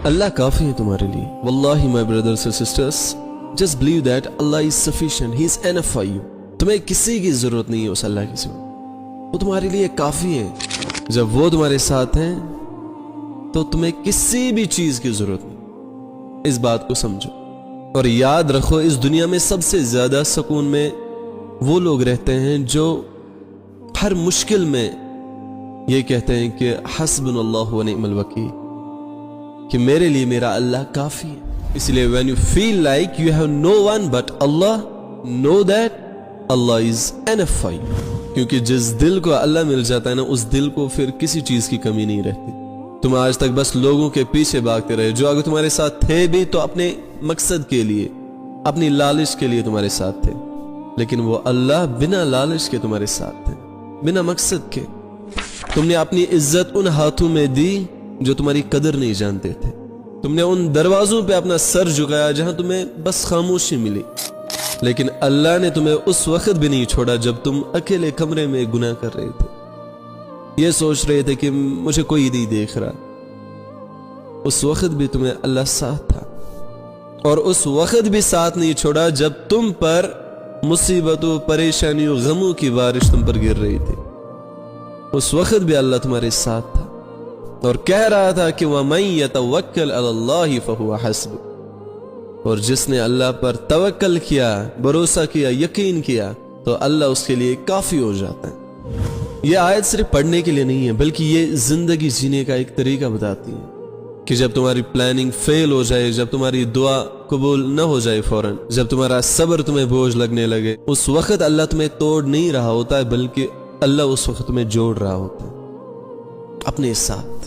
اللہ کافی ہے تمہارے لیے. واللہ my brothers and sisters, just believe that Allah is sufficient, He is enough for you. تمہیں کسی کی ضرورت نہیں ہے اس اللہ کی سوا. وہ تمہارے لیے کافی ہے. جب وہ تمہارے ساتھ ہیں تو تمہیں کسی بھی چیز کی ضرورت نہیں. اس بات کو سمجھو اور یاد رکھو, اس دنیا میں سب سے زیادہ سکون میں وہ لوگ رہتے ہیں جو ہر مشکل میں یہ کہتے ہیں کہ حسبنا اللہ و نعم الوکیل, کہ میرے لیے میرا اللہ کافی ہے. اس لیے when you feel like you have no one but Allah, know that Allah is enough for you. کیونکہ جس دل کو اللہ مل جاتا ہے نا, اس دل کو پھر کسی چیز کی کمی نہیں رہتی. تم آج تک بس لوگوں کے پیچھے بھاگتے رہے جو اگر تمہارے ساتھ تھے بھی تو اپنے مقصد کے لیے, اپنی لالچ کے لیے تمہارے ساتھ تھے, لیکن وہ اللہ بنا لالچ کے تمہارے ساتھ تھے, بنا مقصد کے. تم نے اپنی عزت ان ہاتھوں میں دی جو تمہاری قدر نہیں جانتے تھے. تم نے ان دروازوں پہ اپنا سر جھکایا جہاں تمہیں بس خاموشی ملی, لیکن اللہ نے تمہیں اس وقت بھی نہیں چھوڑا جب تم اکیلے کمرے میں گناہ کر رہے تھے, یہ سوچ رہے تھے کہ مجھے کوئی نہیں دیکھ رہا. اس وقت بھی تمہیں اللہ ساتھ تھا, اور اس وقت بھی ساتھ نہیں چھوڑا جب تم پر مصیبتوں, پریشانیوں, غموں کی بارش تم پر گر رہی تھی. اس وقت بھی اللہ تمہارے ساتھ تھا اور کہہ رہا تھا کہ وَمَن يَتَوَكَّلْ عَلَى اللَّهِ فَهُوَ حَسْبُهُ, اور جس نے اللہ پر توکل کیا, بھروسہ کیا, یقین کیا, تو اللہ اس کے لیے کافی ہو جاتا ہے. یہ آیت صرف پڑھنے کے لیے نہیں ہے, بلکہ یہ زندگی جینے کا ایک طریقہ بتاتی ہے کہ جب تمہاری پلاننگ فیل ہو جائے, جب تمہاری دعا قبول نہ ہو جائے فوراً, جب تمہارا صبر تمہیں بوجھ لگنے لگے, اس وقت اللہ تمہیں توڑ نہیں رہا ہوتا ہے, بلکہ اللہ اس وقت تمہیں جوڑ رہا ہوتا ہے اپنے ساتھ.